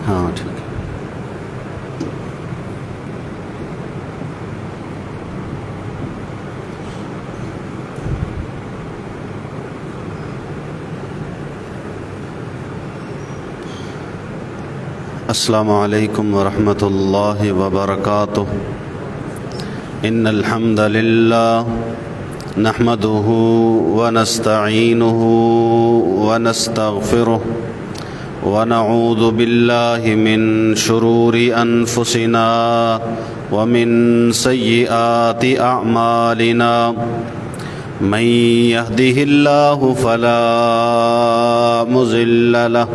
ہاں ٹھیک ہے۔ السلام علیکم ورحمۃ اللہ وبرکاتہ۔ ان الحمد للہ نحمده ونستعینه ونستغفره ونعوذ باللہ من شرور انفسنا ومن سیئات اعمالنا من يهده الله فلا مضل له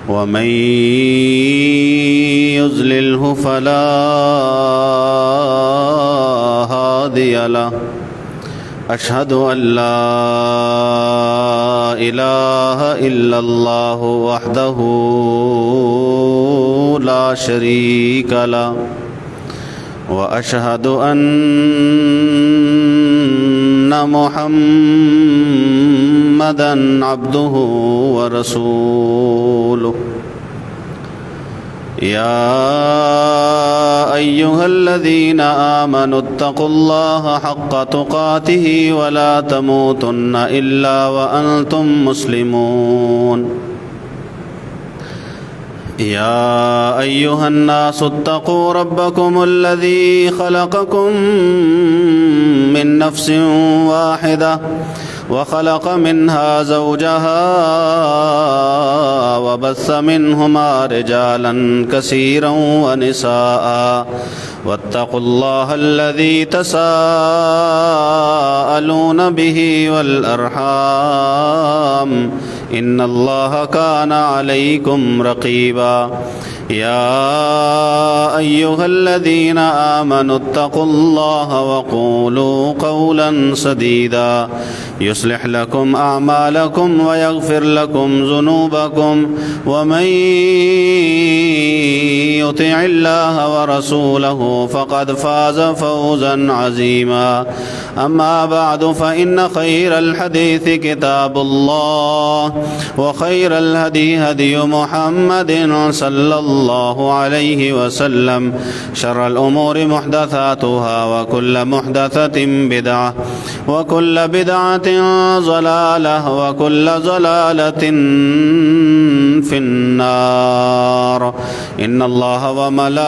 ومن يضلله فلا هادي له أشهد أن لا إله إلا الله وحده لا شريك له وأشهد أن محمدًا عبده ورسوله يا أيها الذين آمنوا اتقوا الله حق تقاته ولا تموتن إلا وأنتم مسلمون يا أيها الناس اتقوا ربكم الذي خلقكم من نفس واحدة وخلق منها زوجها وبث منهما رجالا كثيرا ونساء واتقوا الله الذي تساءلون به والأرحام إن الله كان عليكم رقيبا يا أيها الذين آمنوا اتقوا الله وقولوا قولا سديدا يصلح لكم أعمالكم ويغفر لكم ذنوبكم ومن يطع الله ورسوله فقد فاز فوزا عظيما أما بعد فإن خير الحديث كتاب الله وخير الهدي هدي محمد صلى الله عليه وسلم شر الأمور محدثاتها وكل محدثة بدعة وكل بدعة ضلالة وكل ضلالة في النار إن الله وملائكته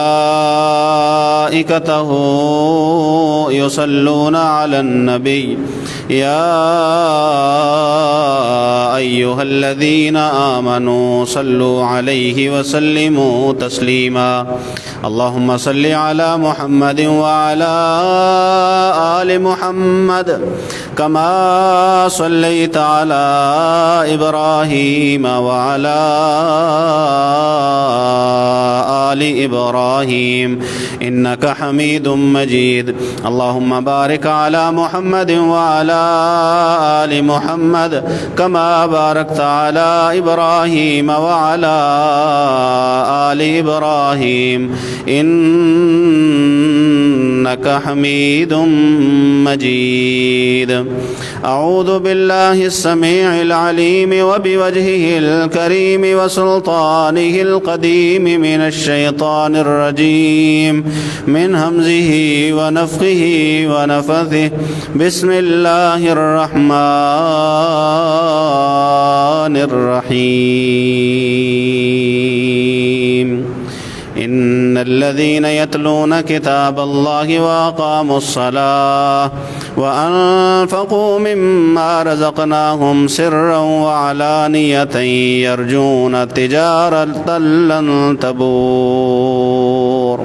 يصلون على النبي يا أيها الذين آمنوا صلوا عليه وسلموا تسليما اللهم صل على محمد وعلى آل محمد كما صليت على إبراهيم وعلى آل إبراهيم إنك حميد مجيد اللهم بارك على محمد وعلى آل محمد كما باركت على إبراهيم وعلى آل إبراهيم إنك حميد مجيد أعوذ بالله السميع العليم وبوجهه الكريم وسلطانه القديم من الشيطان الرجيم من همزه ونفخه ونفثه بسم الله الرحمن الرحيم إن الذين يتلون كتاب الله وأقاموا الصلاة وأنفقوا مما رزقناهم سرا وعلانية يرجون تجارة لن تبور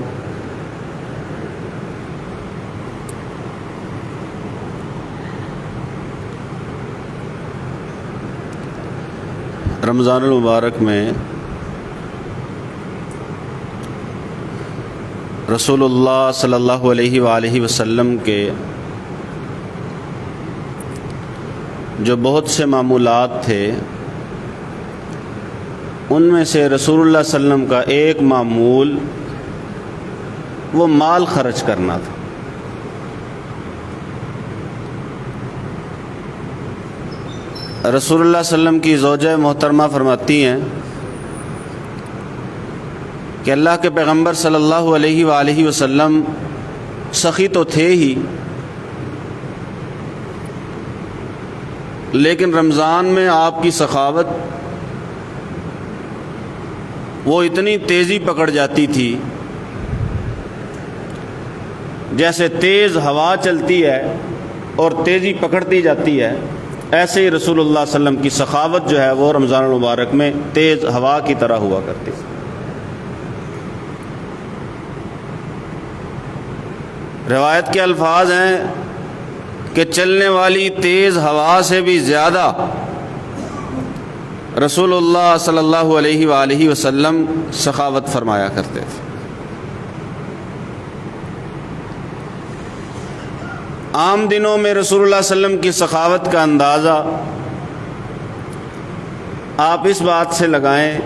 رمضان المبارک میں رسول اللہ صلی اللہ علیہ وآلہ وسلم کے جو بہت سے معمولات تھے، ان میں سے رسول اللہ صلی اللہ علیہ وسلم کا ایک معمول وہ مال خرچ کرنا تھا۔ رسول اللہ صلی اللہ علیہ وسلم کی زوجہ محترمہ فرماتی ہیں کہ اللہ کے پیغمبر صلی اللہ علیہ وآلہ وسلم سخی تو تھے ہی، لیکن رمضان میں آپ کی سخاوت وہ اتنی تیزی پکڑ جاتی تھی جیسے تیز ہوا چلتی ہے اور تیزی پکڑتی جاتی ہے، ایسے ہی رسول اللہ صلی اللہ علیہ وسلم کی سخاوت جو ہے وہ رمضان المبارک میں تیز ہوا کی طرح ہوا کرتی تھی۔ روایت کے الفاظ ہیں کہ چلنے والی تیز ہوا سے بھی زیادہ رسول اللہ صلی اللہ علیہ وآلہ وسلم سخاوت فرمایا کرتے تھے۔ عام دنوں میں رسول اللہ صلی اللہ علیہ وسلم کی سخاوت کا اندازہ آپ اس بات سے لگائیں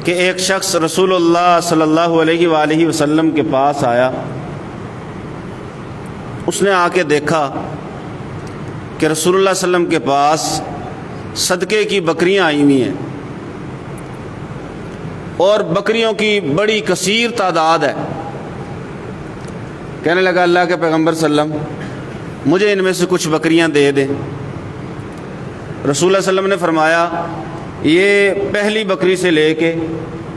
کہ ایک شخص رسول اللہ صلی اللہ علیہ وآلہ وسلم کے پاس آیا، اس نے آ کے دیکھا کہ رسول اللہ صلی اللہ علیہ وسلم کے پاس صدقے کی بکریاں آئی ہوئی ہیں اور بکریوں کی بڑی کثیر تعداد ہے۔ کہنے لگا اللہ کے پیغمبر صلی اللہ علیہ وسلم مجھے ان میں سے کچھ بکریاں دے دیں۔ رسول اللہ صلی اللہ علیہ وسلم نے فرمایا یہ پہلی بکری سے لے کے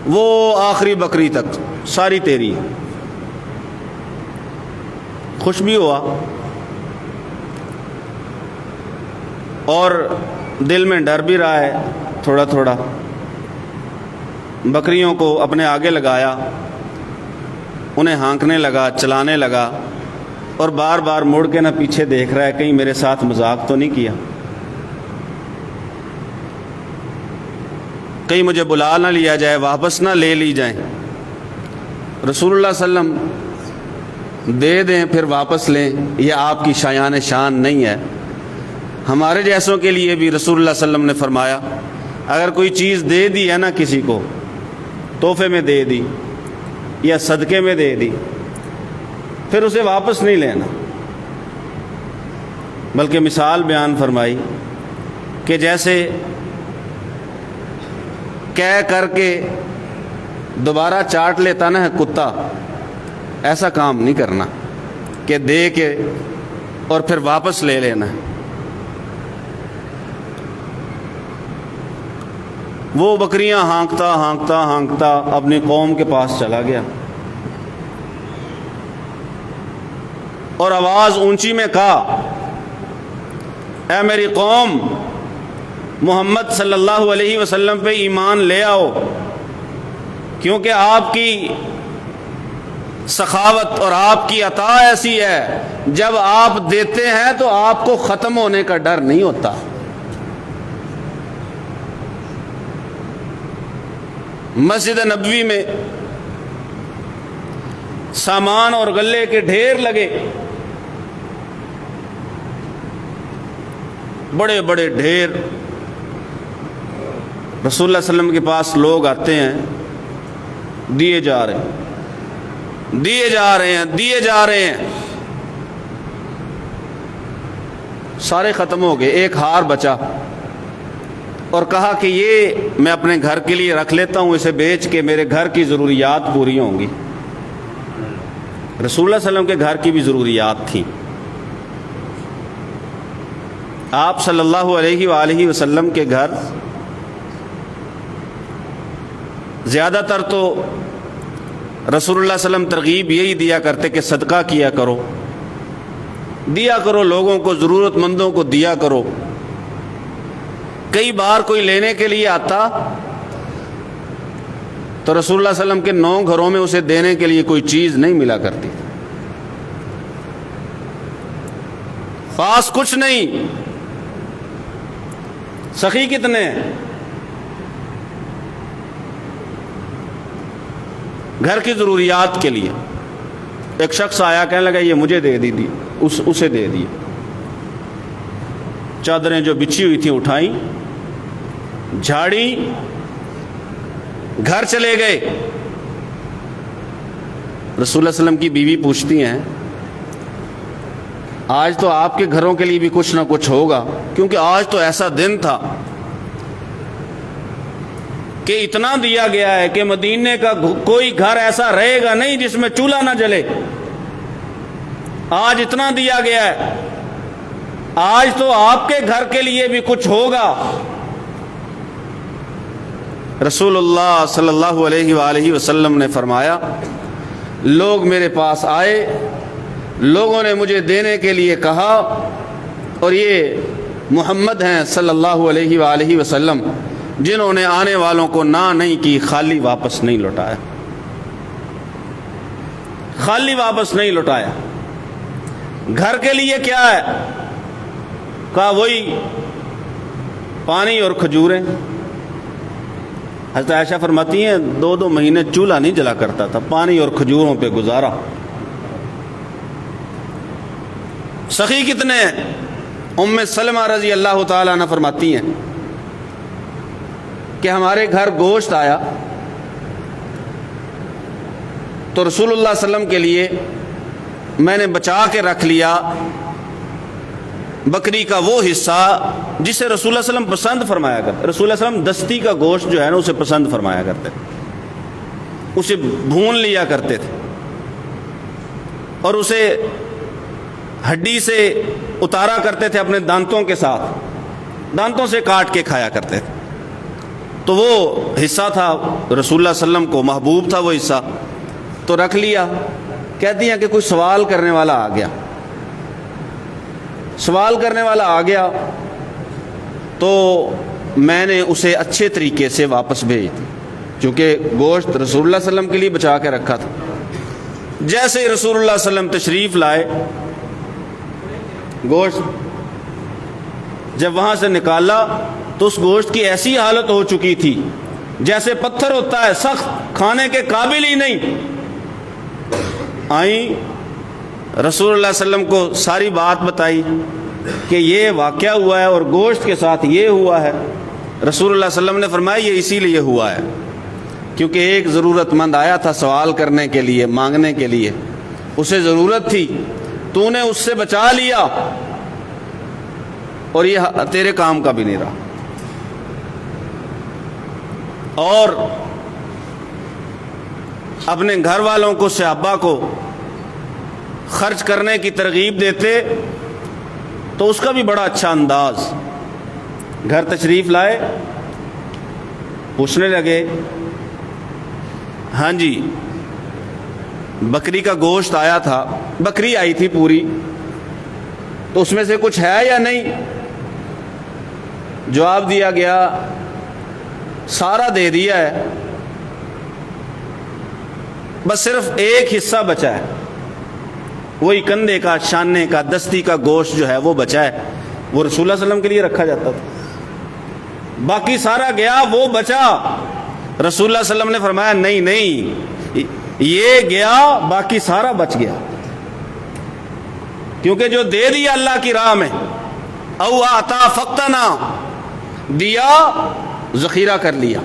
وہ آخری بکری تک ساری تیری ہے۔ خوش بھی ہوا اور دل میں ڈر بھی رہا ہے تھوڑا تھوڑا۔ بکریوں کو اپنے آگے لگایا، انہیں ہانکنے لگا، چلانے لگا اور بار بار مڑ کے نہ پیچھے دیکھ رہا ہے کہیں میرے ساتھ مذاق تو نہیں کیا، کہیں مجھے بلا نہ لیا جائے، واپس نہ لے لی جائیں۔ رسول اللہ صلی اللہ علیہ وسلم دے دیں پھر واپس لیں، یہ آپ کی شایان شان نہیں ہے۔ ہمارے جیسوں کے لیے بھی رسول اللہ صلی اللہ علیہ وسلم نے فرمایا اگر کوئی چیز دے دی ہے نا کسی کو، تحفے میں دے دی یا صدقے میں دے دی، پھر اسے واپس نہیں لینا، بلکہ مثال بیان فرمائی کہ جیسے کہہ کر کے دوبارہ چاٹ لیتا نا کتا، ایسا کام نہیں کرنا کہ دے کے اور پھر واپس لے لینا۔ وہ بکریاں ہانکتا ہانکتا ہانکتا اپنی قوم کے پاس چلا گیا اور آواز اونچی میں کہا اے میری قوم، محمد صلی اللہ علیہ وسلم پہ ایمان لے آؤ، کیونکہ آپ کی سخاوت اور آپ کی عطا ایسی ہے جب آپ دیتے ہیں تو آپ کو ختم ہونے کا ڈر نہیں ہوتا۔ مسجد نبوی میں سامان اور غلے کے ڈھیر لگے، بڑے بڑے ڈھیر۔ رسول اللہ صلی اللہ علیہ وسلم کے پاس لوگ آتے ہیں، دیے جا رہے ہیں، دیے جا رہے ہیں، دیے جا رہے ہیں، سارے ختم ہو گئے، ایک ہار بچا اور کہا کہ یہ میں اپنے گھر کے لیے رکھ لیتا ہوں، اسے بیچ کے میرے گھر کی ضروریات پوری ہوں گی۔ رسول اللہ صلی اللہ علیہ وسلم کے گھر کی بھی ضروریات تھیں۔ آپ صلی اللہ علیہ وآلہ وسلم کے گھر زیادہ تر تو رسول اللہ صلی اللہ علیہ وسلم ترغیب یہی دیا کرتے کہ صدقہ کیا کرو، دیا کرو، لوگوں کو، ضرورت مندوں کو دیا کرو۔ کئی بار کوئی لینے کے لیے آتا تو رسول اللہ صلی اللہ علیہ وسلم کے 9 گھروں میں اسے دینے کے لیے کوئی چیز نہیں ملا کرتی، پاس کچھ نہیں، سخی کتنے ہیں؟ گھر کی ضروریات کے لیے۔ ایک شخص آیا، کہنے لگا یہ مجھے دے دی، اسے دے دی۔ چادریں جو بچھی ہوئی تھیں اٹھائیں، جھاڑی، گھر چلے گئے۔ رسول اللہ صلی اللہ علیہ وسلم کی بیوی پوچھتی ہیں آج تو آپ کے گھروں کے لیے بھی کچھ نہ کچھ ہوگا، کیونکہ آج تو ایسا دن تھا۔ کہ اتنا دیا گیا ہے کہ مدینے کا کوئی گھر ایسا رہے گا نہیں جس میں چولہا نہ جلے. آج اتنا دیا گیا ہے، آج تو آپ کے گھر کے لیے بھی کچھ ہوگا. رسول اللہ صلی اللہ علیہ وآلہ وسلم نے فرمایا، لوگ میرے پاس آئے، لوگوں نے مجھے دینے کے لیے کہا، اور یہ محمد ہیں صلی اللہ علیہ وآلہ وسلم جنہوں نے آنے والوں کو نہ نہیں کی، خالی واپس نہیں لوٹایا، خالی واپس نہیں لوٹایا. گھر کے لیے کیا ہے؟ کہا وہی پانی اور کھجوریں. حضرت عائشہ فرماتی ہیں 2 مہینے چولہا نہیں جلا کرتا تھا، پانی اور کھجوروں پہ گزارا. سخی کتنے ہیں؟ ام سلمہ رضی اللہ تعالیٰ عنہ فرماتی ہیں کہ ہمارے گھر گوشت آیا تو رسول اللہ صلی اللہ علیہ وسلم کے لیے میں نے بچا کے رکھ لیا بکری کا وہ حصہ جسے رسول اللہ صلی اللہ علیہ وسلم پسند فرمایا کرتے. رسول اللہ صلی اللہ علیہ وسلم دستی کا گوشت جو ہے نا اسے پسند فرمایا کرتے، اسے بھون لیا کرتے تھے اور اسے ہڈی سے اتارا کرتے تھے، اپنے دانتوں کے ساتھ دانتوں سے کاٹ کے کھایا کرتے تھے. تو وہ حصہ تھا رسول اللہ صلی اللہ علیہ وسلم کو محبوب تھا، وہ حصہ تو رکھ لیا. کہتی ہیں کہ کوئی سوال کرنے والا آ گیا، سوال کرنے والا آ گیا تو میں نے اسے اچھے طریقے سے واپس بھیج دی، چونکہ گوشت رسول اللہ صلی اللہ علیہ وسلم کے لیے بچا کے رکھا تھا. جیسے ہی رسول اللہ صلی اللہ علیہ وسلم تشریف لائے، گوشت جب وہاں سے نکالا تو اس گوشت کی ایسی حالت ہو چکی تھی جیسے پتھر ہوتا ہے، سخت، کھانے کے قابل ہی نہیں. آئیں رسول اللہ صلی اللہ علیہ وسلم کو ساری بات بتائی کہ یہ واقعہ ہوا ہے اور گوشت کے ساتھ یہ ہوا ہے. رسول اللہ صلی اللہ علیہ وسلم نے فرمایا یہ اسی لیے ہوا ہے کیونکہ ایک ضرورت مند آیا تھا سوال کرنے کے لیے، مانگنے کے لیے، اسے ضرورت تھی، تو نے اس سے بچا لیا اور یہ تیرے کام کا بھی نہیں رہا. اور اپنے گھر والوں کو، صحابہ کو خرچ کرنے کی ترغیب دیتے تو اس کا بھی بڑا اچھا انداز. گھر تشریف لائے، پوچھنے لگے ہاں جی بکری کا گوشت آیا تھا، بکری آئی تھی پوری، تو اس میں سے کچھ ہے یا نہیں؟ جواب دیا گیا سارا دے دیا ہے، بس صرف ایک حصہ بچا ہے، وہی کندھے کا، شانے کا، دستی کا گوشت جو ہے وہ بچا ہے، وہ رسول اللہ صلی اللہ علیہ وسلم کے لیے رکھا جاتا تھا. باقی سارا گیا، وہ بچا. رسول اللہ صلی اللہ علیہ وسلم نے فرمایا نہیں نہیں، یہ گیا باقی سارا بچ گیا، کیونکہ جو دے دیا اللہ کی راہ میں، او آتا فقتنا، دیا ذخیرہ کر لیا،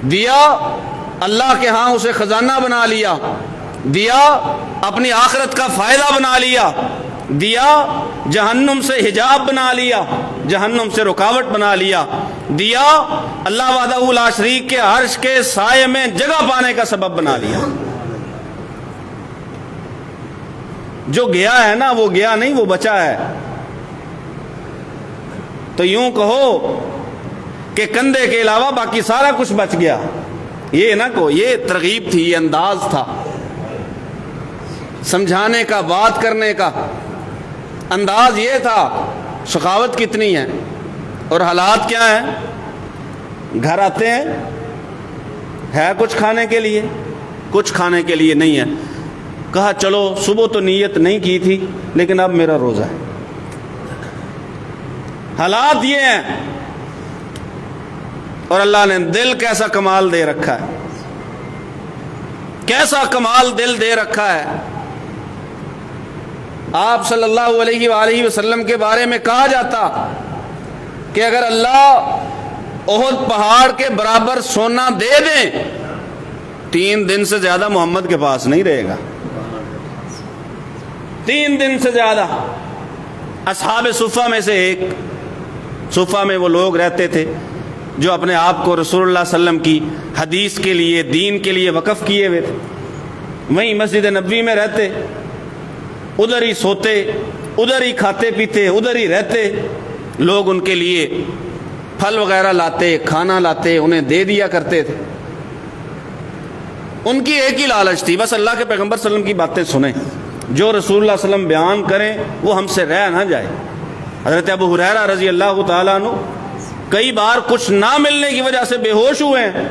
دیا اللہ کے ہاں اسے خزانہ بنا لیا، دیا اپنی آخرت کا فائدہ بنا لیا، دیا جہنم سے حجاب بنا لیا، جہنم سے رکاوٹ بنا لیا، دیا اللہ وحدہ لا شریک کے عرش کے سائے میں جگہ پانے کا سبب بنا لیا. جو گیا ہے نا وہ گیا نہیں، وہ بچا ہے. تو یوں کہو کہ کندھے کے علاوہ باقی سارا کچھ بچ گیا. یہ نہ کو، یہ ترغیب تھی، یہ انداز تھا سمجھانے کا، بات کرنے کا انداز یہ تھا. سخاوت کتنی ہے اور حالات کیا ہیں. گھر آتے ہیں، ہے کچھ کھانے کے لیے، کچھ کھانے کے لیے نہیں ہے. کہا چلو صبح تو نیت نہیں کی تھی لیکن اب میرا روزہ ہے. حالات یہ ہیں. اور اللہ نے دل کیسا کمال دے رکھا ہے، کیسا کمال دل دے رکھا ہے. آپ صلی اللہ علیہ وآلہ وسلم کے بارے میں کہا جاتا کہ اگر اللہ احد پہاڑ کے برابر سونا دے دیں 3 دن سے زیادہ محمد کے پاس نہیں رہے گا. 3 دن سے زیادہ. اصحاب صفہ میں سے ایک، صفہ میں وہ لوگ رہتے تھے جو اپنے آپ کو رسول اللہ صلی اللہ علیہ وسلم کی حدیث کے لیے، دین کے لیے وقف کیے ہوئے تھے، وہیں مسجد نبوی میں رہتے، ادھر ہی سوتے، ادھر ہی کھاتے پیتے، ادھر ہی رہتے، لوگ ان کے لیے پھل وغیرہ لاتے، کھانا لاتے، انہیں دے دیا کرتے تھے۔ ان کی ایک ہی لالچ تھی، بس اللہ کے پیغمبر صلی اللہ علیہ وسلم کی باتیں سنیں، جو رسول اللہ صلی اللہ علیہ وسلم بیان کریں وہ ہم سے رہ نہ جائے۔ حضرت ابو ہریرہ رضی اللہ تعالیٰ عنہ کئی بار کچھ نہ ملنے کی وجہ سے بے ہوش ہوئے ہیں،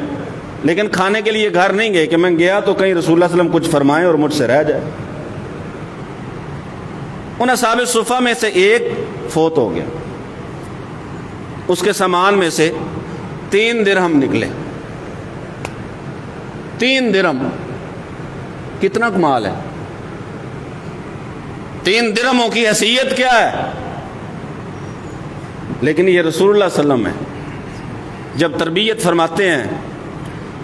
لیکن کھانے کے لیے گھر نہیں گئے کہ میں گیا تو کہیں رسول اللہ صلی اللہ علیہ وسلم کچھ فرمائیں اور مجھ سے رہ جائے۔ ان اصحاب صفہ میں سے ایک فوت ہو گیا، اس کے سامان میں سے 3 درہم نکلے۔ 3 درہم کتنا کمال ہے؟ 3 درہموں کی حیثیت کیا ہے؟ لیکن یہ رسول اللہ صلی اللہ علیہ وسلم ہے، جب تربیت فرماتے ہیں،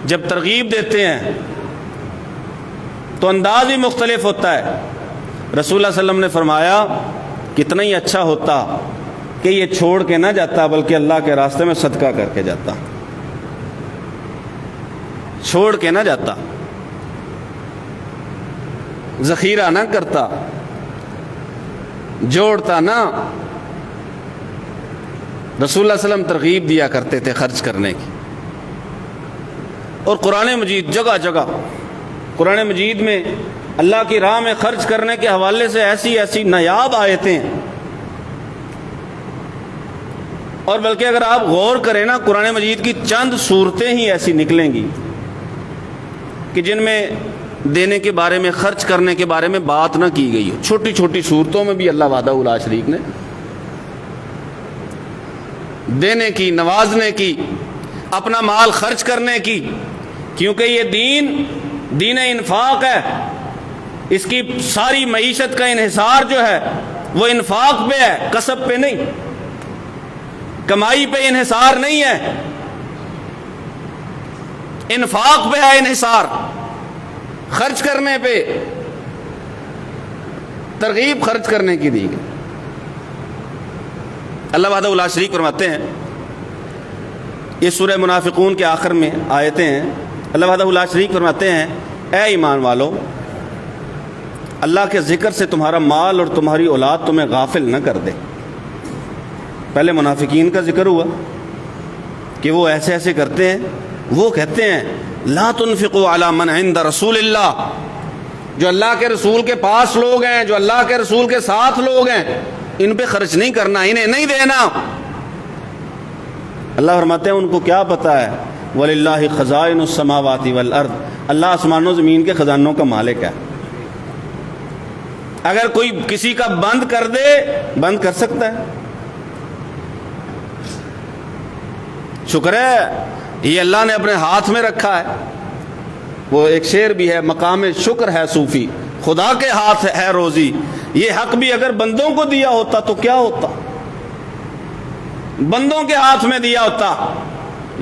جب ترغیب دیتے ہیں تو انداز ہی مختلف ہوتا ہے۔ رسول اللہ صلی اللہ علیہ وسلم نے فرمایا کتنا ہی اچھا ہوتا کہ یہ چھوڑ کے نہ جاتا بلکہ اللہ کے راستے میں صدقہ کر کے جاتا، چھوڑ کے نہ جاتا، ذخیرہ نہ کرتا، جوڑتا نہ۔ رسول اللہ صلی اللہ علیہ وسلم ترغیب دیا کرتے تھے خرچ کرنے کی۔ اور قرآن مجید جگہ جگہ، قرآن مجید میں اللہ کی راہ میں خرچ کرنے کے حوالے سے ایسی ایسی نایاب آیتیں ہیں، اور بلکہ اگر آپ غور کریں نا، قرآن مجید کی چند صورتیں ہی ایسی نکلیں گی کہ جن میں دینے کے بارے میں، خرچ کرنے کے بارے میں بات نہ کی گئی ہو۔ چھوٹی چھوٹی صورتوں میں بھی اللہ وحدہ لا شریک نے دینے کی، نوازنے کی، اپنا مال خرچ کرنے کی، کیونکہ یہ دین انفاق ہے۔ اس کی ساری معیشت کا انحصار جو ہے وہ انفاق پہ ہے، کسب پہ نہیں، کمائی پہ انحصار نہیں ہے، انفاق پہ ہے انحصار، خرچ کرنے پہ ترغیب خرچ کرنے کی دی گئی۔ اللہ وحدہ لا شریک فرماتے ہیں، یہ سورہ منافقون کے آخر میں آیتیں ہیں، اللہ وحدہ لا شریک فرماتے ہیں اے ایمان والو، اللہ کے ذکر سے تمہارا مال اور تمہاری اولاد تمہیں غافل نہ کر دے۔ پہلے منافقین کا ذکر ہوا کہ وہ ایسے ایسے کرتے ہیں، وہ کہتے ہیں لا تنفقوا علی من عند رسول اللہ، جو اللہ کے رسول کے پاس لوگ ہیں، جو اللہ کے رسول کے ساتھ لوگ ہیں، ان پہ خرچ نہیں کرنا، انہیں نہیں دینا۔ اللہ فرماتے ہیں ان کو کیا پتہ ہے وَلِلَّهِ خَزَائِنُ السَّمَاوَاتِ وَالْأَرْضِ، اللہ آسمان و زمین کے خزانوں کا مالک ہے۔ اگر کوئی کسی کا بند کر دے، بند کر سکتا ہے۔ شکر ہے یہ اللہ نے اپنے ہاتھ میں رکھا ہے۔ وہ ایک شعر بھی ہے، مقام شکر ہے صوفی، خدا کے ہاتھ ہے روزی، یہ حق بھی اگر بندوں کو دیا ہوتا تو کیا ہوتا، بندوں کے ہاتھ میں دیا ہوتا۔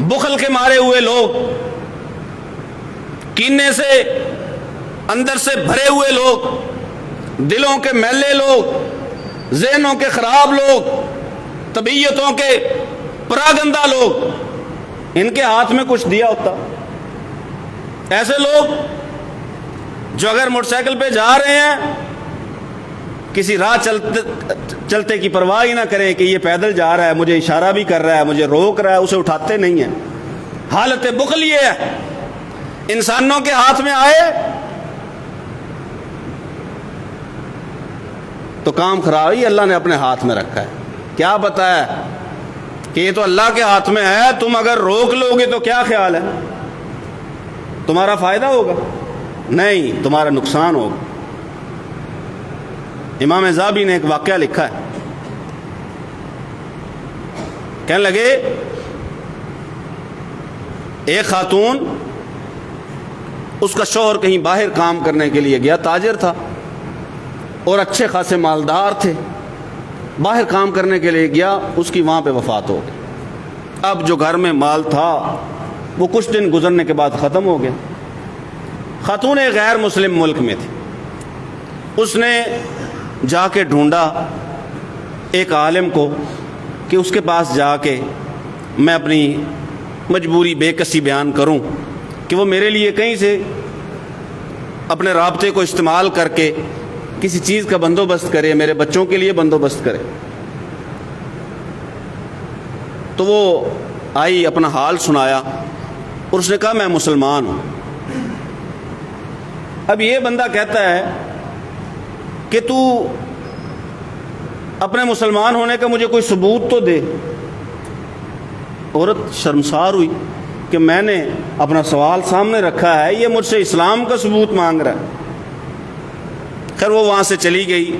بخل کے مارے ہوئے لوگ، کینے سے اندر سے بھرے ہوئے لوگ، دلوں کے میلے لوگ، ذہنوں کے خراب لوگ، طبیعتوں کے پراگندہ لوگ، ان کے ہاتھ میں کچھ دیا ہوتا۔ ایسے لوگ جو اگر موٹر سائیکل پہ جا رہے ہیں، کسی راہ چلتے کی پرواہ ہی نہ کریں کہ یہ پیدل جا رہا ہے، مجھے اشارہ بھی کر رہا ہے، مجھے روک رہا ہے، اسے اٹھاتے نہیں ہیں۔ حالت بخل یہ ہے، انسانوں کے ہاتھ میں آئے تو کام خراب ہی اللہ نے اپنے ہاتھ میں رکھا ہے۔ کیا پتہ ہے کہ یہ تو اللہ کے ہاتھ میں ہے، تم اگر روک لو گے تو کیا خیال ہے، تمہارا فائدہ ہوگا؟ نہیں، تمہارا نقصان ہوگا۔ امام زابی نے ایک واقعہ لکھا ہے، کہنے لگے ایک خاتون، اس کا شوہر کہیں باہر کام کرنے کے لیے گیا، تاجر تھا اور اچھے خاصے مالدار تھے، باہر کام کرنے کے لیے گیا، اس کی وہاں پہ وفات ہو گئی۔ اب جو گھر میں مال تھا وہ کچھ دن گزرنے کے بعد ختم ہو گیا۔ خاتون ایک غیر مسلم ملک میں تھی، اس نے جا کے ڈھونڈا ایک عالم کو کہ اس کے پاس جا کے میں اپنی مجبوری بے کسی بیان کروں کہ وہ میرے لیے کہیں سے اپنے رابطے کو استعمال کر کے کسی چیز کا بندوبست کرے، میرے بچوں کے لیے بندوبست کرے۔ تو وہ آئی، اپنا حال سنایا، اور اس نے کہا میں مسلمان ہوں۔ اب یہ بندہ کہتا ہے کہ تو اپنے مسلمان ہونے کا مجھے کوئی ثبوت تو دے۔ عورت شرمسار ہوئی کہ میں نے اپنا سوال سامنے رکھا ہے، یہ مجھ سے اسلام کا ثبوت مانگ رہا ہے۔ خیر وہ وہاں سے چلی گئی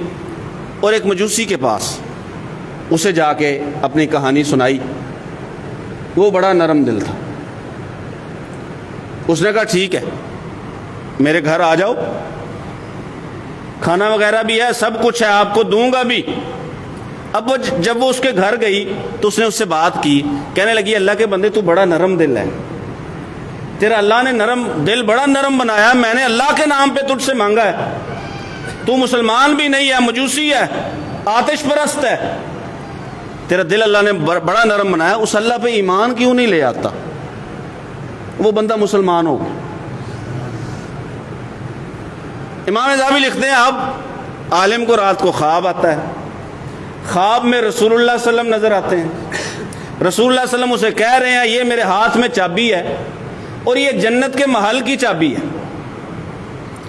اور ایک مجوسی کے پاس اسے جا کے اپنی کہانی سنائی۔ وہ بڑا نرم دل تھا۔ اس نے کہا ٹھیک ہے، میرے گھر آ جاؤ، کھانا وغیرہ بھی ہے، سب کچھ ہے، آپ کو دوں گا بھی۔ اب جب وہ اس کے گھر گئی تو اس نے اس سے بات کی، کہنے لگی اللہ کے بندے تو بڑا نرم دل ہے، تیرا اللہ نے نرم دل بڑا نرم بنایا، میں نے اللہ کے نام پہ تجھ سے مانگا ہے، تو مسلمان بھی نہیں ہے، مجوسی ہے، آتش پرست ہے، تیرا دل اللہ نے بڑا نرم بنایا، اس اللہ پہ ایمان کیوں نہیں لے آتا؟ وہ بندہ مسلمان ہو گیا۔ امام ذہبی لکھتے ہیں اب عالم کو رات کو خواب آتا ہے، خواب میں رسول اللہ صلی اللہ علیہ وسلم نظر آتے ہیں، رسول اللہ صلی اللہ علیہ وسلم اسے کہہ رہے ہیں یہ میرے ہاتھ میں چابی ہے اور یہ جنت کے محل کی چابی ہے،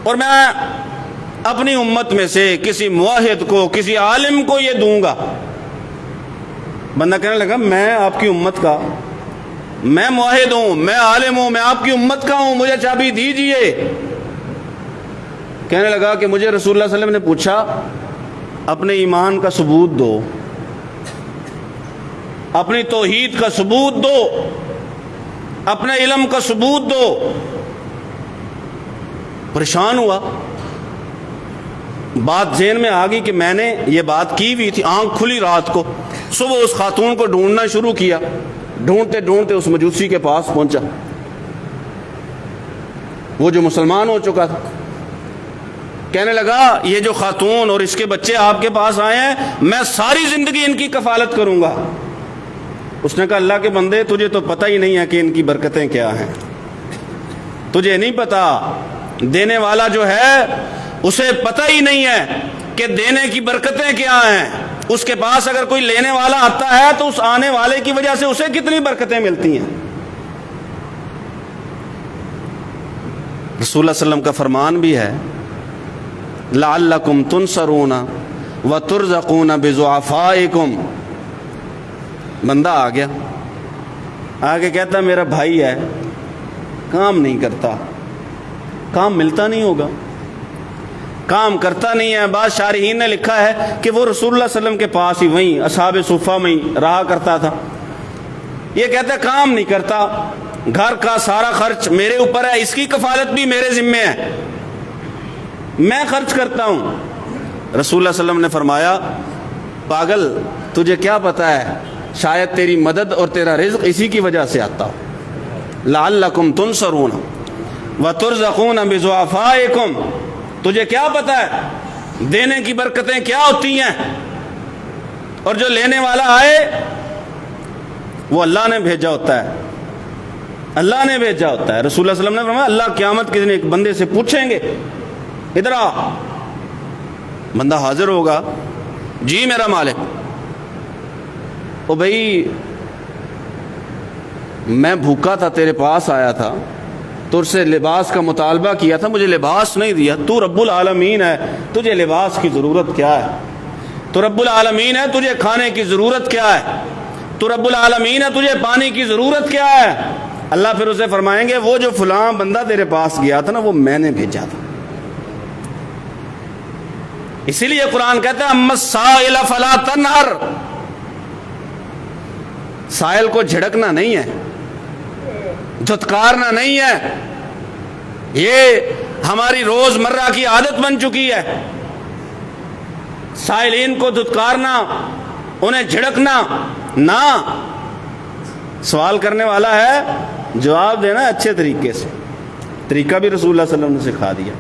اور میں اپنی امت میں سے کسی موحد کو، کسی عالم کو یہ دوں گا۔ بندہ کہنے لگا میں آپ کی امت کا، میں موحد ہوں، میں عالم ہوں، میں آپ کی امت کا ہوں، مجھے چابی دیجئے۔ کہنے لگا کہ مجھے رسول اللہ صلی اللہ علیہ وسلم نے پوچھا اپنے ایمان کا ثبوت دو، اپنی توحید کا ثبوت دو، اپنے علم کا ثبوت دو۔ پریشان ہوا، بات ذہن میں آ گئی کہ میں نے یہ بات کی ہوئی تھی۔ آنکھ کھلی رات کو، صبح اس خاتون کو ڈھونڈنا شروع کیا، ڈھونڈتے ڈھونڈتے اس مجوسی کے پاس پہنچا، وہ جو مسلمان ہو چکا تھا۔ کہنے لگا یہ جو خاتون اور اس کے بچے آپ کے پاس آئے ہیں، میں ساری زندگی ان کی کفالت کروں گا۔ اس نے کہا اللہ کے بندے تجھے تو پتہ ہی نہیں ہے کہ ان کی برکتیں کیا ہیں، تجھے نہیں پتا، دینے والا جو ہے اسے پتہ ہی نہیں ہے کہ دینے کی برکتیں کیا ہیں۔ اس کے پاس اگر کوئی لینے والا آتا ہے تو اس آنے والے کی وجہ سے اسے کتنی برکتیں ملتی ہیں۔ رسول اللہ صلی اللہ علیہ وسلم کا فرمان بھی ہے لعلکم تنصرون وترزقون بضعفائکم۔ بندہ آ گیا، آگے کہتا میرا بھائی ہے، کام نہیں کرتا، کام ملتا نہیں ہوگا، کام کرتا نہیں ہے۔ بعض شارحین نے لکھا ہے کہ وہ رسول اللہ صلی اللہ علیہ وسلم کے پاس ہی وہیں اصحاب صفہ میں ہی رہا کرتا تھا۔ یہ کہتا ہے کام نہیں کرتا، گھر کا سارا خرچ میرے اوپر ہے، اس کی کفالت بھی میرے ذمے ہے، میں خرچ کرتا ہوں۔ رسول اللہ صلی اللہ علیہ وسلم نے فرمایا پاگل تجھے کیا پتا ہے، شاید تیری مدد اور تیرا رزق اسی کی وجہ سے آتا ہو۔ لعلکم تنصرون وترزقون بضعفائکم، تجھے کیا پتا ہے دینے کی برکتیں کیا ہوتی ہیں، اور جو لینے والا آئے وہ اللہ نے بھیجا ہوتا ہے، اللہ نے بھیجا ہوتا ہے۔ رسول اللہ صلی اللہ علیہ وسلم نے فرمایا اللہ قیامت کے دن ایک بندے سے پوچھیں گے ادھر آ، بندہ حاضر ہوگا، جی میرا مالک۔ او بھائی میں بھوکا تھا، تیرے پاس آیا تھا، تجھ سے لباس کا مطالبہ کیا تھا، مجھے لباس نہیں دیا، تو رب العالمین ہے، تجھے لباس کی ضرورت کیا ہے، تو رب العالمین ہے، تجھے کھانے کی ضرورت کیا ہے، تو رب العالمین ہے، تجھے پانی کی ضرورت کیا ہے۔ اللہ پھر اسے فرمائیں گے وہ جو فلاں بندہ تیرے پاس گیا تھا نا وہ میں نے بھیجا تھا۔ اسی لیے قرآن کہتا ہے اما السائل فلا تنہر، سائل کو جھڑکنا نہیں ہے، دھتکارنا نہیں ہے، یہ ہماری روز مرہ کی عادت بن چکی ہے، سائلین کو دھتکارنا، انہیں جھڑکنا نہ۔ سوال کرنے والا ہے جواب دینا اچھے طریقے سے، طریقہ بھی رسول اللہ صلی اللہ علیہ وسلم نے سکھا دیا۔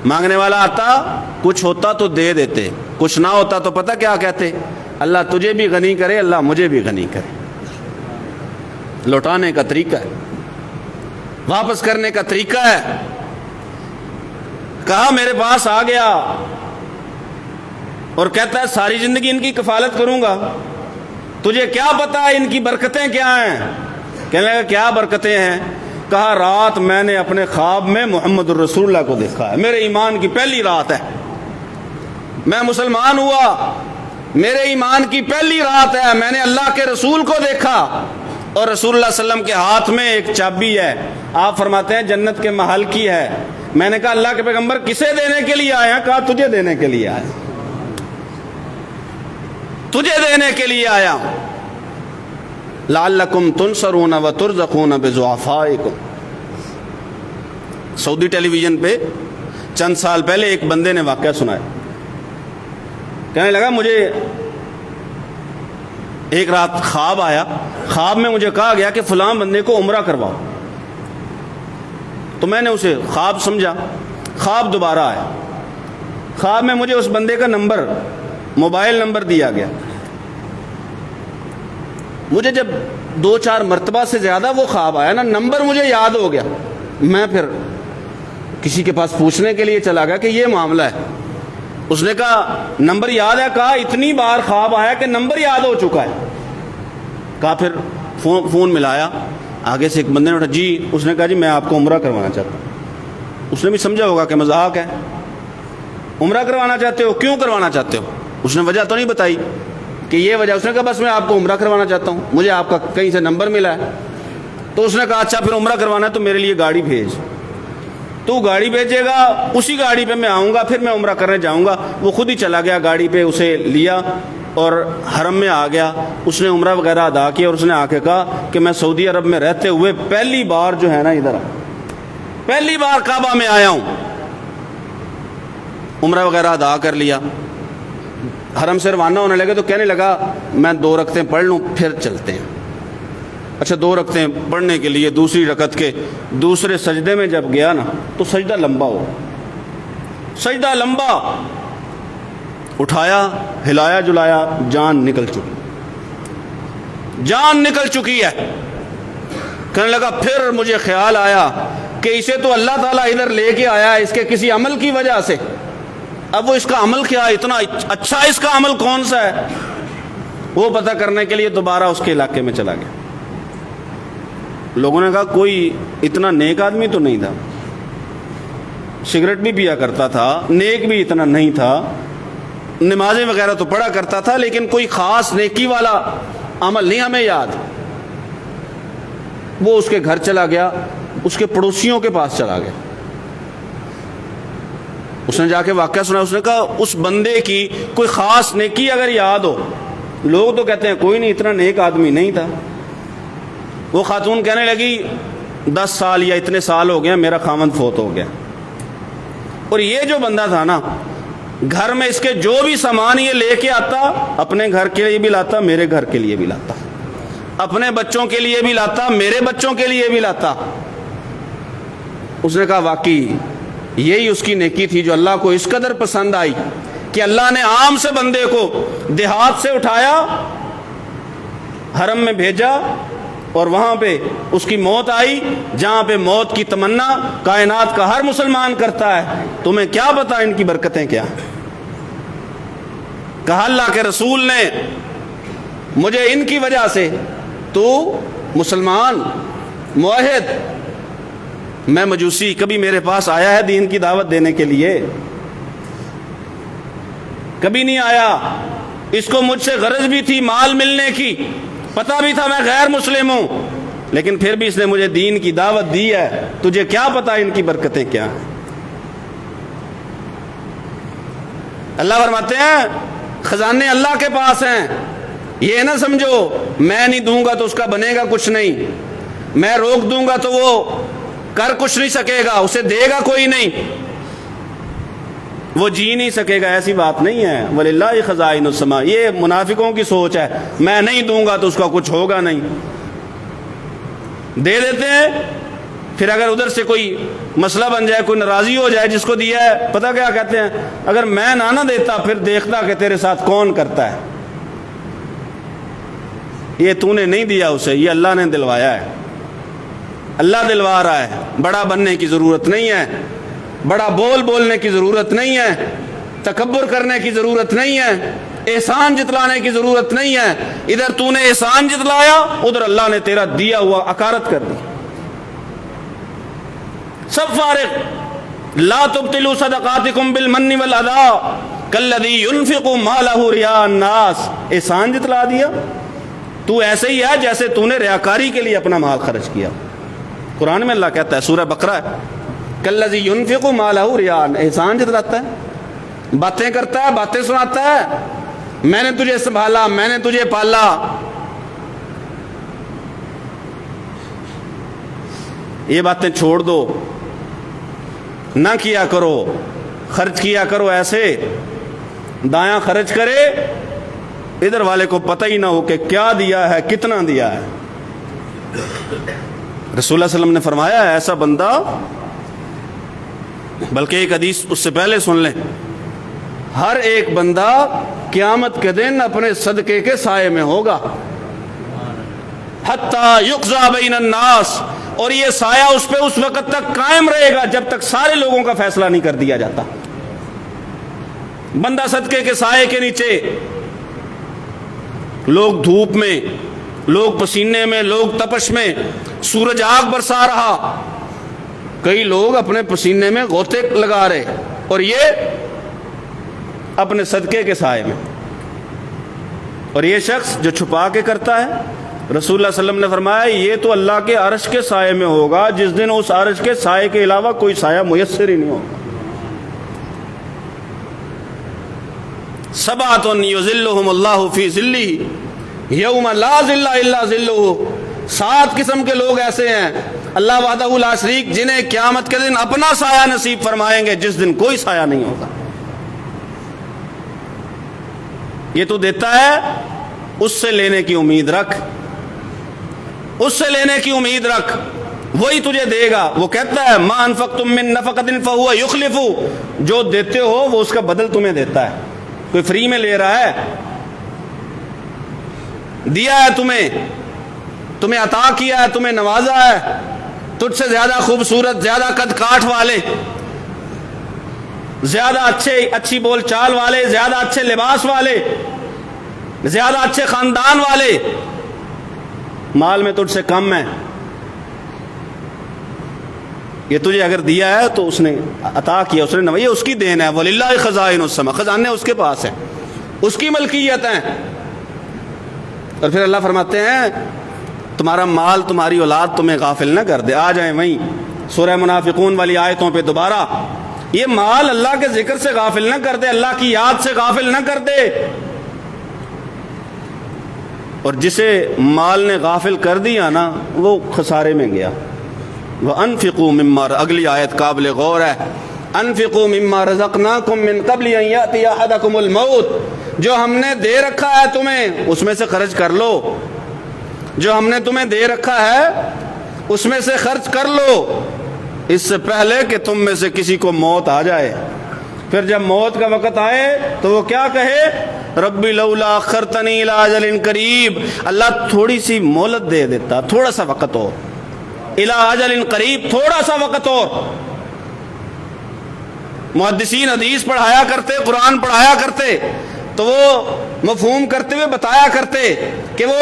مانگنے والا آتا، کچھ ہوتا تو دے دیتے، کچھ نہ ہوتا تو پتہ کیا کہتے، اللہ تجھے بھی غنی کرے، اللہ مجھے بھی غنی کرے۔ لوٹانے کا طریقہ ہے، واپس کرنے کا طریقہ ہے۔ کہا میرے پاس آ گیا اور کہتا ہے ساری زندگی ان کی کفالت کروں گا، تجھے کیا پتا ہے ان کی برکتیں کیا ہیں؟ کہنے لگا کیا برکتیں ہیں؟ کہا رات میں نے اپنے خواب میں محمد الرسول اللہ کو دیکھا ہے، میرے ایمان کی پہلی رات ہے، میں مسلمان ہوا، میرے ایمان کی پہلی رات ہے، میں نے اللہ کے رسول کو دیکھا، اور رسول اللہ صلی اللہ علیہ وسلم کے ہاتھ میں ایک چابی ہے، آپ فرماتے ہیں جنت کے محل کی ہے۔ میں نے کہا اللہ کے پیغمبر کسے دینے کے لیے آیا؟ کہا تجھے دینے کے لیے آیا، تجھے دینے کے لیے آیا۔ لعلکم تنصرون وترزقون بضعفائکم۔ سعودی ٹیلی ویژن پہ چند سال پہلے ایک بندے نے واقعہ سنایا، کہنے لگا مجھے ایک رات خواب آیا، خواب میں مجھے کہا گیا کہ فلاں بندے کو عمرہ کرواؤ، تو میں نے اسے خواب سمجھا، خواب دوبارہ آیا، خواب میں مجھے اس بندے کا نمبر، موبائل نمبر دیا گیا، مجھے جب 2-4 مرتبہ سے زیادہ وہ خواب آیا نا، نمبر مجھے یاد ہو گیا، میں پھر کسی کے پاس پوچھنے کے لیے چلا گیا کہ یہ معاملہ ہے۔ اس نے کہا نمبر یاد ہے؟ کہا اتنی بار خواب آیا کہ نمبر یاد ہو چکا ہے۔ کہا پھر فون ملایا، آگے سے ایک بندے نے اٹھا، جی، اس نے کہا جی میں آپ کو عمرہ کروانا چاہتا ہوں۔ اس نے بھی سمجھا ہوگا کہ مذاق ہے، عمرہ کروانا چاہتے ہو؟ کیوں کروانا چاہتے ہو؟ اس نے وجہ تو نہیں بتائی کہ یہ وجہ، اس نے کہا بس میں آپ کو عمرہ کروانا چاہتا ہوں، مجھے آپ کا کہیں سے نمبر ملا ہے۔ تو اس نے کہا اچھا پھر عمرہ کروانا ہے تو میرے لیے گاڑی بھیج، تو گاڑی بھیجے گا، اسی گاڑی پہ میں آؤں گا، پھر میں عمرہ کرنے جاؤں گا۔ وہ خود ہی چلا گیا، گاڑی پہ اسے لیا اور حرم میں آ گیا، اس نے عمرہ وغیرہ ادا کیا، اور اس نے آ کے کہا کہ میں سعودی عرب میں رہتے ہوئے پہلی بار جو ہے نا ادھر پہلی بار کعبہ میں آیا ہوں، عمرہ وغیرہ ادا کر لیا، حرم سے روانہ ہونے لگے تو کہنے لگا میں 2 رکعتیں پڑھ لوں پھر چلتے ہیں۔ اچھا 2 رکعتیں پڑھنے کے لیے دوسری رکعت کے دوسرے سجدے میں جب گیا نا تو سجدہ لمبا ہو، سجدہ لمبا، اٹھایا، ہلایا جلایا، جان نکل چکی، جان نکل چکی ہے۔ کہنے لگا پھر مجھے خیال آیا کہ اسے تو اللہ تعالیٰ ادھر لے کے آیا ہے اس کے کسی عمل کی وجہ سے، اب وہ اس کا عمل کیا ہے، اتنا اچھا اس کا عمل کون سا ہے، وہ پتہ کرنے کے لیے دوبارہ اس کے علاقے میں چلا گیا۔ لوگوں نے کہا کوئی اتنا نیک آدمی تو نہیں تھا، سگریٹ بھی پیا کرتا تھا، نیک بھی اتنا نہیں تھا، نمازیں وغیرہ تو پڑھا کرتا تھا، لیکن کوئی خاص نیکی والا عمل نہیں ہمیں یاد۔ وہ اس کے گھر چلا گیا، اس کے پڑوسیوں کے پاس چلا گیا، اس نے جا کے واقعہ سنا، اس نے کہا اس بندے کی کوئی خاص نیکی اگر یاد ہو، لوگ تو کہتے ہیں کوئی نہیں اتنا نیک آدمی نہیں تھا۔ وہ خاتون کہنے لگی 10 سال یا اتنے سال ہو گئے میرا خاوند فوت ہو گیا، اور یہ جو بندہ تھا نا گھر میں اس کے جو بھی سامان یہ لے کے آتا، اپنے گھر کے لیے بھی لاتا، میرے گھر کے لیے بھی لاتا، اپنے بچوں کے لیے بھی لاتا، میرے بچوں کے لیے بھی لاتا۔ اس نے کہا واقعی یہی اس کی نیکی تھی جو اللہ کو اس قدر پسند آئی کہ اللہ نے عام سے بندے کو دیہات سے اٹھایا، حرم میں بھیجا، اور وہاں پہ اس کی موت آئی جہاں پہ موت کی تمنا کائنات کا ہر مسلمان کرتا ہے۔ تمہیں کیا پتا ان کی برکتیں کیا؟ کہا اللہ کے رسول نے مجھے ان کی وجہ سے، تو مسلمان موحد، میں مجوسی، کبھی میرے پاس آیا ہے دین کی دعوت دینے کے لیے؟ کبھی نہیں آیا۔ اس کو مجھ سے غرض بھی تھی مال ملنے کی، پتہ بھی تھا میں غیر مسلم ہوں، لیکن پھر بھی اس نے مجھے دین کی دعوت دی ہے۔ تجھے کیا پتا ان کی برکتیں کیا ہیں؟ اللہ فرماتے ہیں خزانے اللہ کے پاس ہیں، یہ نہ سمجھو میں نہیں دوں گا تو اس کا بنے گا کچھ نہیں، میں روک دوں گا تو وہ کر کچھ نہیں سکے گا، اسے دے گا کوئی نہیں، وہ جی نہیں سکے گا، ایسی بات نہیں ہے۔ وَلِلَّهِ خَزَائِنُ السَّمَاءِ، یہ منافقوں کی سوچ ہے، میں نہیں دوں گا تو اس کا کچھ ہوگا نہیں، دے دیتے ہیں، پھر اگر ادھر سے کوئی مسئلہ بن جائے، کوئی ناراضی ہو جائے جس کو دیا ہے، پتہ کیا کہتے ہیں، اگر میں نہ دیتا پھر دیکھتا کہ تیرے ساتھ کون کرتا ہے۔ یہ تو نے نہیں دیا اسے، یہ اللہ نے دلوایا ہے، اللہ دلوا رہا ہے۔ بڑا بننے کی ضرورت نہیں ہے، بڑا بولنے کی ضرورت نہیں ہے، تکبر کرنے کی ضرورت نہیں ہے، احسان جتلانے کی ضرورت نہیں ہے۔ ادھر تو نے احسان جتلایا، ادھر اللہ نے تیرا دیا ہوا اکارت کر دی، سب فارغ۔ لا تبطلوا صدقاتکم بالمن والاذى کالذی ينفق مالہ رئاء الناس۔ احسان جتلا دیا، تو ایسے ہی ہے جیسے تو نے ریاکاری کے لیے اپنا مال خرچ کیا۔ قرآن میں اللہ کہتا ہے، سورہ بقرہ ہے، کالذی ينفق مالہ رئاء، احسان جتلاتا ہے، باتیں کرتا ہے، باتیں سناتا ہے، میں نے تجھے سنبھالا، میں نے تجھے پالا۔ یہ باتیں چھوڑ دو، نہ کیا کرو، خرچ کیا کرو ایسے دایاں خرچ کرے، ادھر والے کو پتہ ہی نہ ہو کہ کیا دیا ہے، کتنا دیا ہے۔ رسول اللہ صلی اللہ علیہ وسلم نے فرمایا ہے ایسا بندہ، بلکہ ایک حدیث اس سے پہلے سن لیں، ہر ایک بندہ قیامت کے دن اپنے صدقے کے سائے میں ہوگا، حتی یقضی بین الناس، اور یہ سایہ اس پہ اس وقت تک قائم رہے گا جب تک سارے لوگوں کا فیصلہ نہیں کر دیا جاتا۔ بندہ صدقے کے سائے کے نیچے، لوگ دھوپ میں، لوگ پسینے میں، لوگ تپش میں، سورج آگ برسا رہا، کئی لوگ اپنے پسینے میں غوطے لگا رہے، اور یہ اپنے صدقے کے سائے میں۔ اور یہ شخص جو چھپا کے کرتا ہے، رسول اللہ صلی اللہ علیہ وسلم نے فرمایا یہ تو اللہ کے عرش کے سائے میں ہوگا، جس دن اس عرش کے سائے کے علاوہ کوئی سایہ میسر ہی نہیں ہوگا۔ سبعۃ یظلھم اللہ فی ظلہ یوم لا ظل الا ظلہ، 7 قسم کے لوگ ایسے ہیں اللہ وحدہ لا شریک جنہیں قیامت کے دن اپنا سایہ نصیب فرمائیں گے، جس دن کوئی سایہ نہیں ہوگا۔ یہ تو دیتا ہے، اس سے لینے کی امید رکھ، اس سے لینے کی امید رکھ، وہی تجھے دے گا۔ وہ کہتا ہے ما انفقتم من نفقۃ فہو یخلف، جو دیتے ہو وہ اس کا بدل تمہیں دیتا ہے، کوئی فری میں لے رہا ہے، دیا ہے تمہیں عطا کیا ہے، تمہیں نوازا ہے، تجھ سے زیادہ خوبصورت، زیادہ قد کاٹھ والے، زیادہ اچھی بول چال والے، زیادہ اچھے لباس والے، زیادہ اچھے خاندان والے مال میں تجھ سے کم ہے۔ یہ تجھے اگر دیا ہے تو اس نے عطا کیا، اس نے، یہ اس کی دین ہے۔ وَلِلَّهِ خَزَائِنُ السَّمَاءِ، خزانے اس کے پاس ہیں، اس کی ملکیت ہیں۔ اور پھر اللہ فرماتے ہیں تمہارا مال، تمہاری اولاد تمہیں غافل نہ کر دے۔ آ جائیں وہیں سورہ منافقون والی آیتوں پہ دوبارہ، یہ مال اللہ کے ذکر سے غافل نہ کر دے، اللہ کی یاد سے غافل نہ کر دے۔ اور جسے مال نے غافل کر دیا نا، وہ خسارے میں گیا۔ وَأَنفِقُوا مِمَّا، اگلی آیت قابل غور ہے، أَنفِقُوا مِمَّا رَزَقْنَاكُم مِّن قَبْلِ أَن يَأْتِيَ أَحَدَكُمُ الْمَوْتُ، جو ہم نے دے رکھا ہے تمہیں اس میں سے خرچ کر لو، جو ہم نے تمہیں دے رکھا ہے اس میں سے خرچ کر لو، اس سے پہلے کہ تم میں سے کسی کو موت آ جائے۔ پھر جب موت کا وقت آئے تو وہ کیا کہے، ربی لولا اخرتنی الی اجل قریب، اللہ تھوڑی سی مہلت دے دیتا، تھوڑا سا وقت اور، الی اجل قریب، تھوڑا سا وقت اور۔ محدثین حدیث پڑھایا کرتے، قرآن پڑھایا کرتے تو وہ مفہوم کرتے ہوئے بتایا کرتے کہ وہ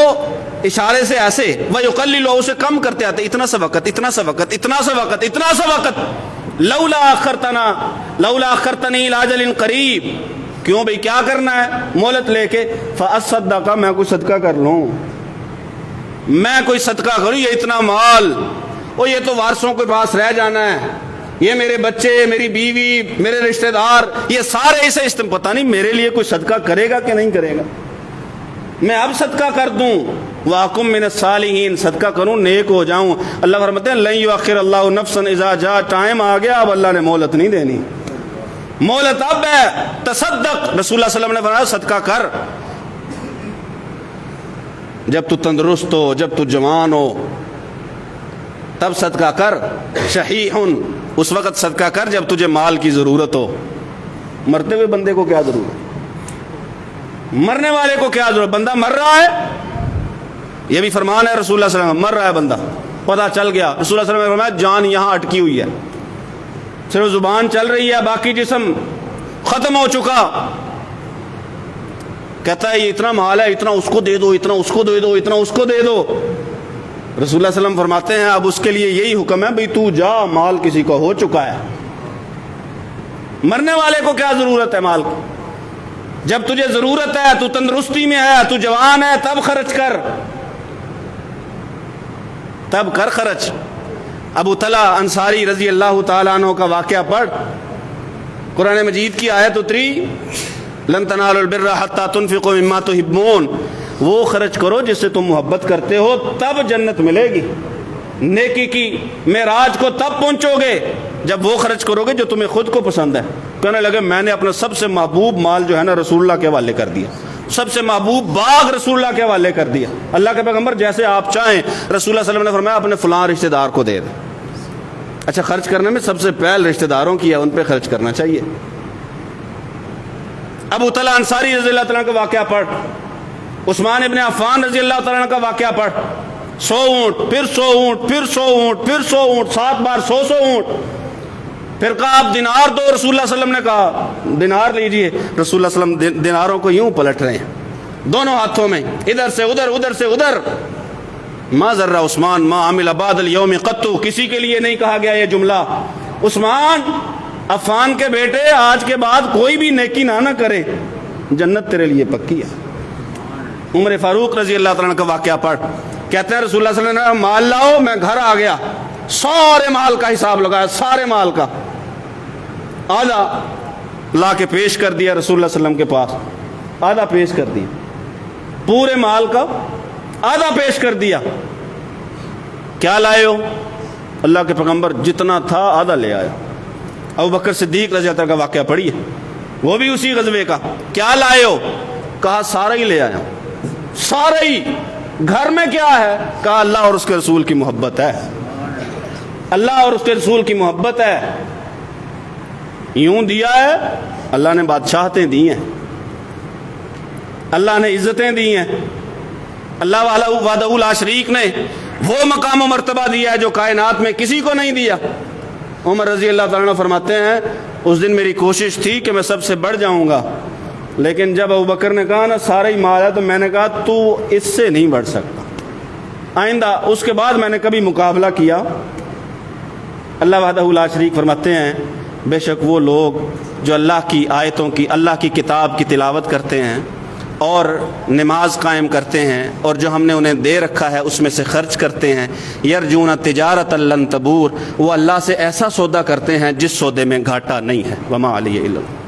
اشارے سے ایسے، وَيُقَلِّلُ، اسے کم کرتے آتے، اتنا سا وقت، اتنا سا وقت، اتنا سا وقت، اتنا سا وقت، لولا اخرتنی الی اجل قریب، کیوں بھئی کیا کرنا ہے مہلت لے کے، فاصدق، میں کوئی صدقہ کر لوں، میں کوئی صدقہ کروں، یہ اتنا مال، وہ یہ تو وارثوں کے پاس رہ جانا ہے، یہ میرے بچے، میری بیوی، میرے رشتہ دار، یہ سارے اسے پتہ نہیں میرے لیے کوئی صدقہ کرے گا کہ نہیں کرے گا، میں اب صدقہ کر دوں، وَأَكُن مِّنَ الصَّالِحِينَ، صدقہ کروں، نیک ہو جاؤں۔ اللہ فرماتے ہیں لَن يُؤَخِّرَ اللَّهُ نَفْسًا إِذَا جَاءَ، ٹائم آ گیا، اب اللہ نے مہلت نہیں دینی، مہلت اب ہے، تصدق، رسول اللہ صلی اللہ علیہ وسلم نے فرمایا صدقہ کر، جب تو تندرست ہو، جب تو جوان ہو تب صدقہ کر، شحیح، اس وقت صدقہ کر جب تجھے مال کی ضرورت ہو۔ مرتے ہوئے بندے کو کیا ضرورت، مرنے والے کو کیا ضرورت، بندہ مر رہا ہے یہ بھی فرمان ہے رسول اللہ صلی اللہ علیہ وسلم، مر رہا ہے بندہ، پتہ چل گیا، رسول اللہ صلی اللہ علیہ وسلم نے فرمایا جان یہاں اٹکی ہوئی ہے، صرف زبان چل رہی ہے، باقی جسم ختم ہو چکا. کہتا ہے یہ اتنا مال ہے، اتنا اس کو دے دو، اتنا اس کو دے دو، اتنا اس کو دے دو. رسول اللہ صلی اللہ علیہ وسلم فرماتے ہیں اب اس کے لیے یہی حکم ہے بھئی تو جا، مال کسی کو ہو چکا ہے. مرنے والے کو کیا ضرورت ہے مال کی؟ جب تجھے ضرورت ہے، تو تندرستی میں ہے، تو جوان ہے، تب خرچ کر، تب کر خرچ. ابو طلحہ انصاری رضی اللہ تعالیٰ عنہ کا واقعہ پڑھ، قرآن مجید کی آیت اتری لن تنالوا البر حتى تنفقوا مما تحبون، وہ خرچ کرو جس سے تم محبت کرتے ہو، تب جنت ملے گی. نیکی کی معراج کو تب پہنچو گے جب وہ خرچ کرو گے جو تمہیں خود کو پسند ہے. کہنے لگے میں نے اپنا سب سے محبوب مال جو ہے نا رسول اللہ کے حوالے کر دیا، سب سے محبوب باغ رسول اللہ کے حوالے کر دیا. اللہ کے پیغمبر جیسے آپ چاہیں. رسول اللہ صلی اللہ علیہ وسلم نے فرمایا اپنے فلاں رشتہ دار کو دے دیں. اچھا خرچ کرنے میں سب سے پہل رشتہ داروں کی ہے، ان پہ خرچ کرنا چاہیے. ابو طلحہ انصاری رضی اللہ تعالیٰ کا واقعہ پڑھ، عثمان ابن عفان رضی اللہ تعالیٰ کا واقعہ پڑھ. 100 اونٹ، پھر 100 اونٹ، پھر 100 اونٹ، پھر 100 اونٹ، 7 بار 100 اونٹ. پھر کہا آپ دینار دو، رسول اللہ صلی اللہ علیہ وسلم نے کہا دینار لیجئے. رسول اللہ صلی اللہ علیہ وسلم دیناروں کو یوں پلٹ رہے ہیں دونوں ہاتھوں میں، ادھر سے ادھر، ادھر سے ادھر. ما ذر عثمان ما عمل بعد اليوم قط، کسی کے لیے نہیں کہا گیا یہ جملہ. عثمان عفان کے بیٹے آج کے بعد کوئی بھی نیکی نہ کرے، جنت تیرے لیے پکی ہے. عمر فاروق رضی اللہ تعالیٰ کا واقعہ پڑھ، کہتے ہیں رسول اللہ صلی اللہ علیہ وسلم مال لاؤ، میں گھر آ گیا، سارے مال کا حساب لگایا، سارے مال کا آدھا لا کے پیش کر دیا رسول اللہ صلی اللہ علیہ وسلم کے پاس، آدھا پیش کر دیا، پورے مال کا آدھا پیش کر دیا. کیا لائے ہو؟ اللہ کے پیغمبر جتنا تھا آدھا لے آیا. ابو بکر صدیق رضی اللہ عنہ کا واقعہ پڑھیے، وہ بھی اسی غزوے کا. کیا لائے ہو؟ کہا سارا ہی لے آیا، سارا ہی. گھر میں کیا ہے؟ کہا اللہ اور اس کے رسول کی محبت ہے، اللہ اور اس کے رسول کی محبت ہے. یوں دیا ہے، اللہ نے بادشاہتیں دی ہیں، اللہ نے عزتیں دی ہیں، اللہ وحدہ لا شریک نے وہ مقام و مرتبہ دیا ہے جو کائنات میں کسی کو نہیں دیا. عمر رضی اللہ تعالیٰ عنہ فرماتے ہیں اس دن میری کوشش تھی کہ میں سب سے بڑھ جاؤں گا، لیکن جب ابو بکر نے کہا نا سارا ہی مال ہے، تو میں نے کہا تو اس سے نہیں بڑھ سکتا آئندہ. اس کے بعد میں نے کبھی مقابلہ کیا. اللہ وحدہ لا شریک فرماتے ہیں بے شک وہ لوگ جو اللہ کی آیتوں کی، اللہ کی کتاب کی تلاوت کرتے ہیں اور نماز قائم کرتے ہیں، اور جو ہم نے انہیں دے رکھا ہے اس میں سے خرچ کرتے ہیں، یرجون تجارت لن تبور، وہ اللہ سے ایسا سودا کرتے ہیں جس سودے میں گھاٹا نہیں ہے. وما علیہ الا اللہ.